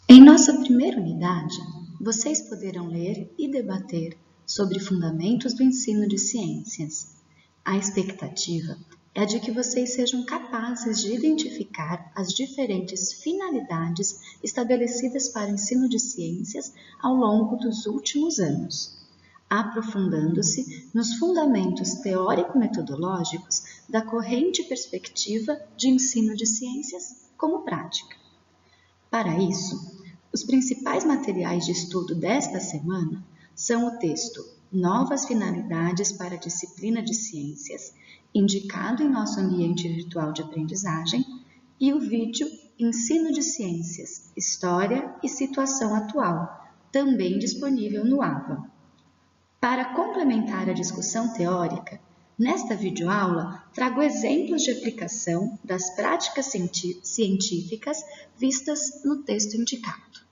Em nossa primeira unidade, vocês poderão ler e debater sobre fundamentos do ensino de ciências. A expectativa é a de que vocês sejam capazes de identificar as diferentes finalidades estabelecidas para o ensino de ciências ao longo dos últimos anos, aprofundando-se nos fundamentos teórico-metodológicos da corrente perspectiva de ensino de ciências como prática. Para isso, os principais materiais de estudo desta semana são o texto Novas Finalidades para a Disciplina de Ciências, indicado em nosso ambiente virtual de aprendizagem, e o vídeo Ensino de Ciências, História e Situação Atual, também disponível no AVA. Para complementar a discussão teórica, nesta videoaula trago exemplos de aplicação das práticas científicas vistas no texto indicado.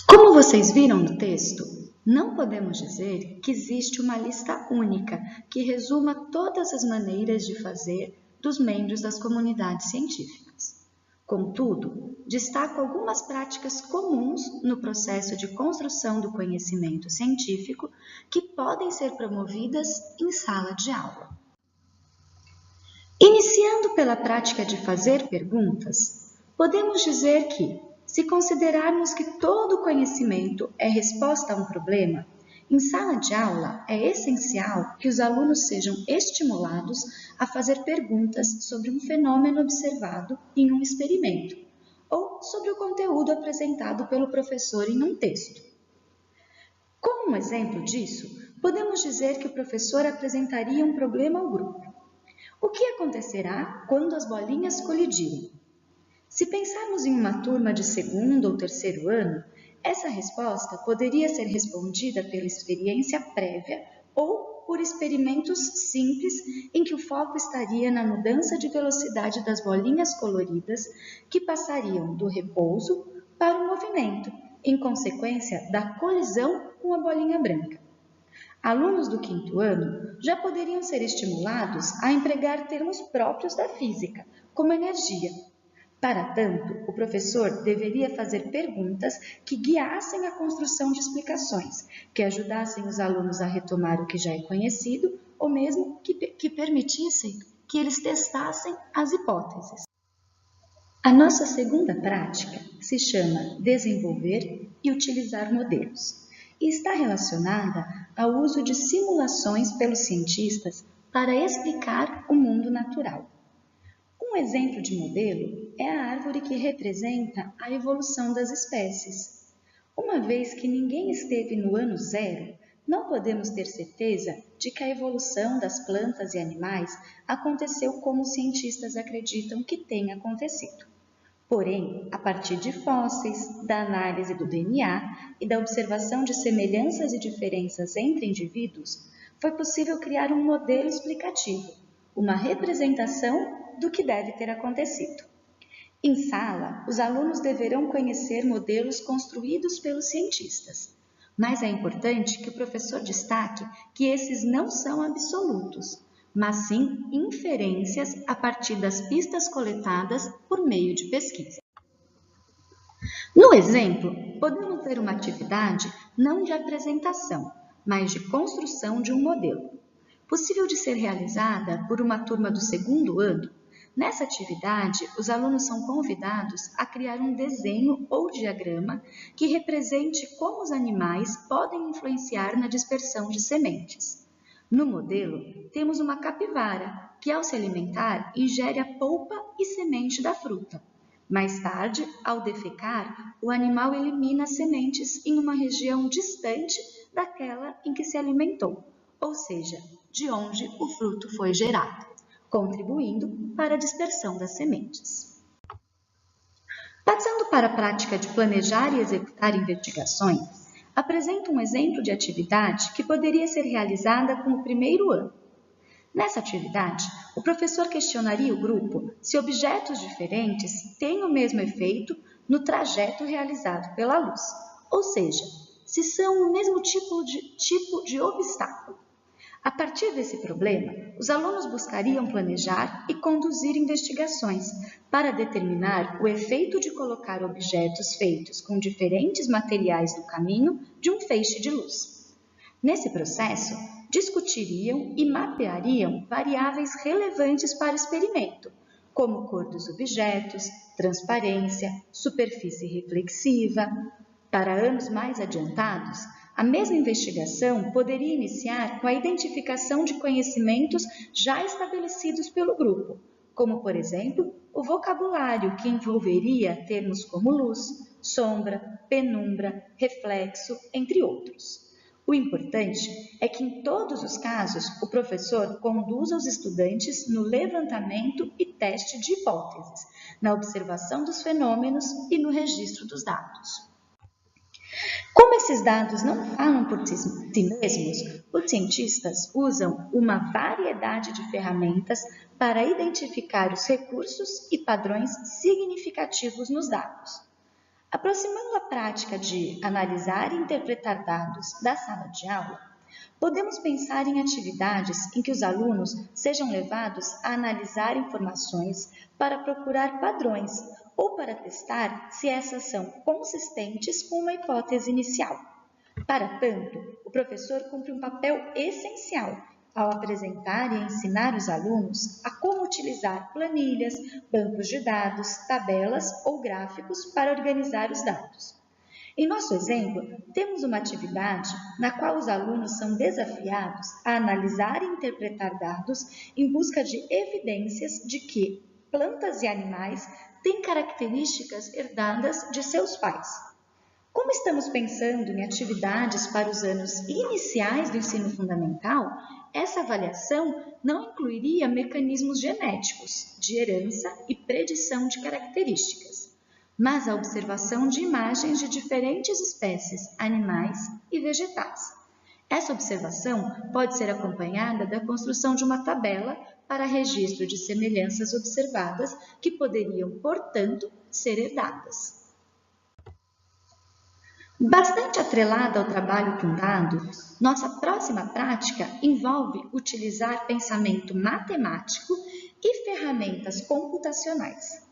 Como vocês viram no texto, não podemos dizer que existe uma lista única que resuma todas as maneiras de fazer dos membros das comunidades científicas. Contudo, destaco algumas práticas comuns no processo de construção do conhecimento científico que podem ser promovidas em sala de aula. Iniciando pela prática de fazer perguntas, podemos dizer que, se considerarmos que todo conhecimento é resposta a um problema, em sala de aula é essencial que os alunos sejam estimulados a fazer perguntas sobre um fenômeno observado em um experimento ou sobre o conteúdo apresentado pelo professor em um texto. Como um exemplo disso, podemos dizer que o professor apresentaria um problema ao grupo. O que acontecerá quando as bolinhas colidirem? Se pensarmos em uma turma de segundo ou terceiro ano, essa resposta poderia ser respondida pela experiência prévia ou por experimentos simples em que o foco estaria na mudança de velocidade das bolinhas coloridas que passariam do repouso para o movimento, em consequência da colisão com a bolinha branca. Alunos do quinto ano já poderiam ser estimulados a empregar termos próprios da física, como energia. Para tanto, o professor deveria fazer perguntas que guiassem a construção de explicações, que ajudassem os alunos a retomar o que já é conhecido, ou mesmo que permitissem que eles testassem as hipóteses. A nossa segunda prática se chama desenvolver e utilizar modelos, e está relacionada ao uso de simulações pelos cientistas para explicar o mundo natural. Um exemplo de modelo é a árvore que representa a evolução das espécies. Uma vez que ninguém esteve no ano zero, não podemos ter certeza de que a evolução das plantas e animais aconteceu como os cientistas acreditam que tenha acontecido. Porém, a partir de fósseis, da análise do DNA e da observação de semelhanças e diferenças entre indivíduos, foi possível criar um modelo explicativo, uma representação do que deve ter acontecido. Em sala, os alunos deverão conhecer modelos construídos pelos cientistas, mas é importante que o professor destaque que esses não são absolutos, mas sim inferências a partir das pistas coletadas por meio de pesquisa. No exemplo, podemos ver uma atividade não de apresentação, mas de construção de um modelo, possível de ser realizada por uma turma do segundo ano. Nessa atividade, os alunos são convidados a criar um desenho ou diagrama que represente como os animais podem influenciar na dispersão de sementes. No modelo, temos uma capivara, que ao se alimentar, ingere a polpa e semente da fruta. Mais tarde, ao defecar, o animal elimina as sementes em uma região distante daquela em que se alimentou, ou seja, de onde o fruto foi gerado, contribuindo para a dispersão das sementes. Passando para a prática de planejar e executar investigações, apresento um exemplo de atividade que poderia ser realizada com o primeiro ano. Nessa atividade, o professor questionaria o grupo se objetos diferentes têm o mesmo efeito no trajeto realizado pela luz, ou seja, se são o mesmo tipo de obstáculo. A partir desse problema, os alunos buscariam planejar e conduzir investigações para determinar o efeito de colocar objetos feitos com diferentes materiais no caminho de um feixe de luz. Nesse processo, discutiriam e mapeariam variáveis relevantes para o experimento, como cor dos objetos, transparência, superfície reflexiva. Para anos mais adiantados, a mesma investigação poderia iniciar com a identificação de conhecimentos já estabelecidos pelo grupo, como, por exemplo, o vocabulário que envolveria termos como luz, sombra, penumbra, reflexo, entre outros. O importante é que, em todos os casos, o professor conduza os estudantes no levantamento e teste de hipóteses, na observação dos fenômenos e no registro dos dados. Como esses dados não falam por si mesmos, os cientistas usam uma variedade de ferramentas para identificar os recursos e padrões significativos nos dados. Aproximando a prática de analisar e interpretar dados da sala de aula, podemos pensar em atividades em que os alunos sejam levados a analisar informações para procurar padrões ou para testar se essas são consistentes com uma hipótese inicial. Para tanto, o professor cumpre um papel essencial ao apresentar e ensinar os alunos a como utilizar planilhas, bancos de dados, tabelas ou gráficos para organizar os dados. Em nosso exemplo, temos uma atividade na qual os alunos são desafiados a analisar e interpretar dados em busca de evidências de que plantas e animais têm características herdadas de seus pais. Como estamos pensando em atividades para os anos iniciais do ensino fundamental, essa avaliação não incluiria mecanismos genéticos, de herança e predição de características, mas a observação de imagens de diferentes espécies, animais e vegetais. Essa observação pode ser acompanhada da construção de uma tabela para registro de semelhanças observadas que poderiam, portanto, ser herdadas. Bastante atrelada ao trabalho com dados, nossa próxima prática envolve utilizar pensamento matemático e ferramentas computacionais.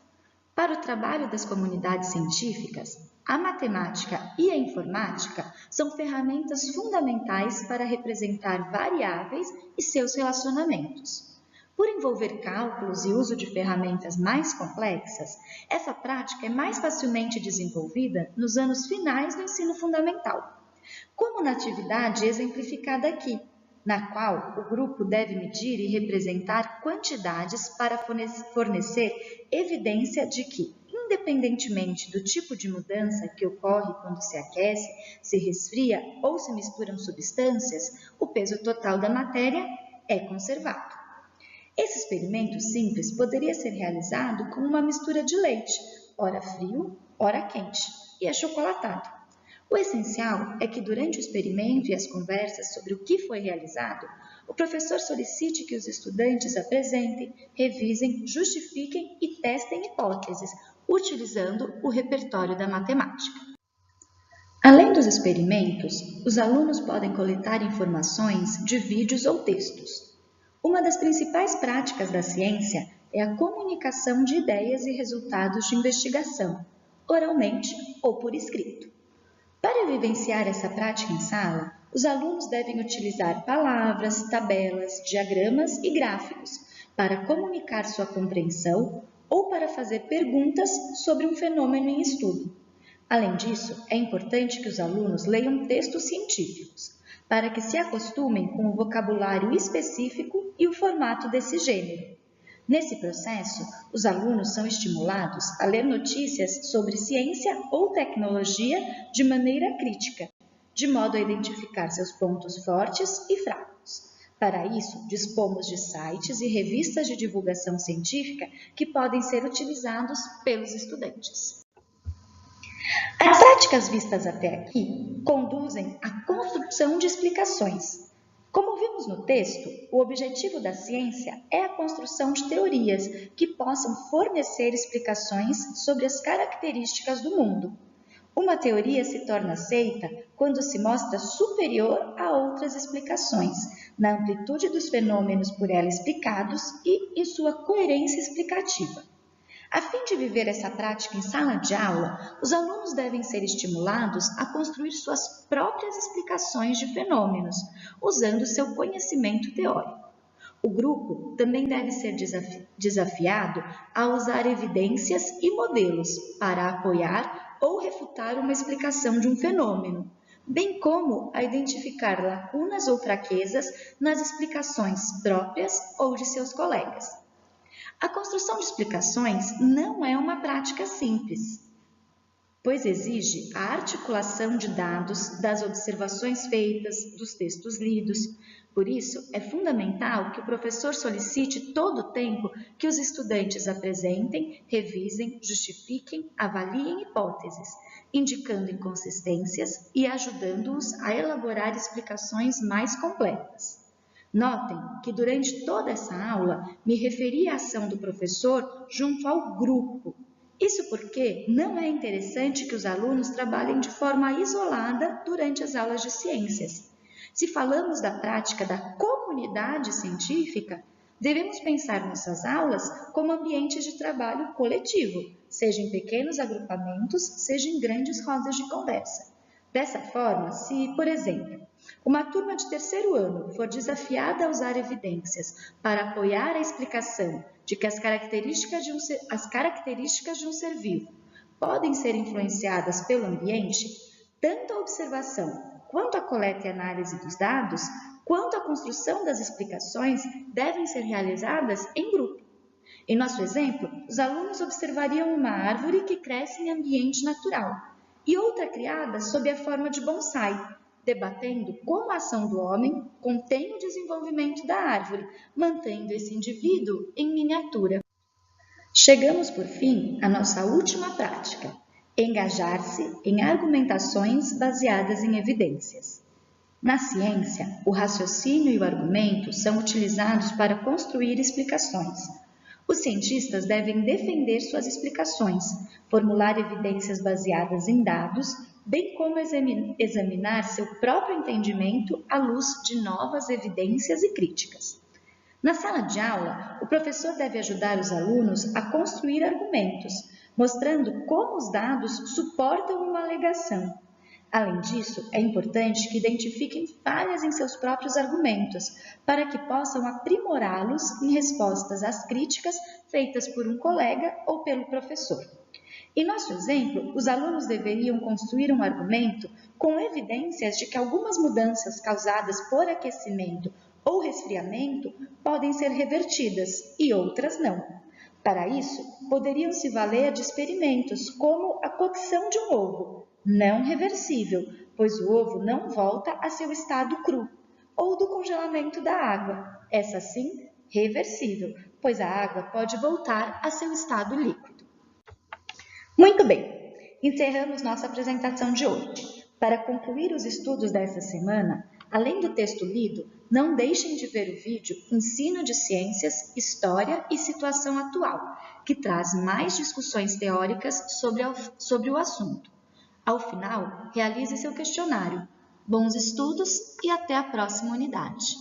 Para o trabalho das comunidades científicas, a matemática e a informática são ferramentas fundamentais para representar variáveis e seus relacionamentos. Por envolver cálculos e uso de ferramentas mais complexas, essa prática é mais facilmente desenvolvida nos anos finais do ensino fundamental, como na atividade exemplificada aqui, na qual o grupo deve medir e representar quantidades para fornecer evidência de que, independentemente do tipo de mudança que ocorre quando se aquece, se resfria ou se misturam substâncias, o peso total da matéria é conservado. Esse experimento simples poderia ser realizado com uma mistura de leite, ora frio, ora quente, e achocolatado. O essencial é que durante o experimento e as conversas sobre o que foi realizado, o professor solicite que os estudantes apresentem, revisem, justifiquem e testem hipóteses, utilizando o repertório da matemática. Além dos experimentos, os alunos podem coletar informações de vídeos ou textos. Uma das principais práticas da ciência é a comunicação de ideias e resultados de investigação, oralmente ou por escrito. Para vivenciar essa prática em sala, os alunos devem utilizar palavras, tabelas, diagramas e gráficos para comunicar sua compreensão ou para fazer perguntas sobre um fenômeno em estudo. Além disso, é importante que os alunos leiam textos científicos, para que se acostumem com o vocabulário específico e o formato desse gênero. Nesse processo, os alunos são estimulados a ler notícias sobre ciência ou tecnologia de maneira crítica, de modo a identificar seus pontos fortes e fracos. Para isso, dispomos de sites e revistas de divulgação científica que podem ser utilizados pelos estudantes. As práticas vistas até aqui conduzem à construção de explicações. Como vimos no texto, o objetivo da ciência é a construção de teorias que possam fornecer explicações sobre as características do mundo. Uma teoria se torna aceita quando se mostra superior a outras explicações, na amplitude dos fenômenos por ela explicados e em sua coerência explicativa. A fim de viver essa prática em sala de aula, os alunos devem ser estimulados a construir suas próprias explicações de fenômenos, usando seu conhecimento teórico. O grupo também deve ser desafiado a usar evidências e modelos para apoiar ou refutar uma explicação de um fenômeno, bem como a identificar lacunas ou fraquezas nas explicações próprias ou de seus colegas. A construção de explicações não é uma prática simples, pois exige a articulação de dados das observações feitas, dos textos lidos. Por isso, é fundamental que o professor solicite todo o tempo que os estudantes apresentem, revisem, justifiquem, avaliem hipóteses, indicando inconsistências e ajudando-os a elaborar explicações mais completas. Notem que durante toda essa aula me referi à ação do professor junto ao grupo. Isso porque não é interessante que os alunos trabalhem de forma isolada durante as aulas de ciências. Se falamos da prática da comunidade científica, devemos pensar nossas aulas como ambientes de trabalho coletivo, seja em pequenos agrupamentos, seja em grandes rodas de conversa. Dessa forma, se, por exemplo, uma turma de terceiro ano for desafiada a usar evidências para apoiar a explicação de que as características de um ser vivo podem ser influenciadas pelo ambiente, tanto a observação quanto a coleta e análise dos dados, quanto a construção das explicações devem ser realizadas em grupo. Em nosso exemplo, os alunos observariam uma árvore que cresce em ambiente natural e outra criada sob a forma de bonsai, debatendo como a ação do homem contém o desenvolvimento da árvore, mantendo esse indivíduo em miniatura. Chegamos, por fim, à nossa última prática: engajar-se em argumentações baseadas em evidências. Na ciência, o raciocínio e o argumento são utilizados para construir explicações. Os cientistas devem defender suas explicações, formular evidências baseadas em dados, bem como examinar seu próprio entendimento à luz de novas evidências e críticas. Na sala de aula, o professor deve ajudar os alunos a construir argumentos, mostrando como os dados suportam uma alegação. Além disso, é importante que identifiquem falhas em seus próprios argumentos, para que possam aprimorá-los em respostas às críticas feitas por um colega ou pelo professor. Em nosso exemplo, os alunos deveriam construir um argumento com evidências de que algumas mudanças causadas por aquecimento ou resfriamento podem ser revertidas e outras não. Para isso, poderiam se valer de experimentos como a cocção de um ovo, não reversível, pois o ovo não volta a seu estado cru, ou do congelamento da água, essa sim reversível, pois a água pode voltar a seu estado líquido. Muito bem, encerramos nossa apresentação de hoje. Para concluir os estudos dessa semana, além do texto lido, não deixem de ver o vídeo Ensino de Ciências, História e Situação Atual, que traz mais discussões teóricas sobre o assunto. Ao final, realize seu questionário. Bons estudos e até a próxima unidade!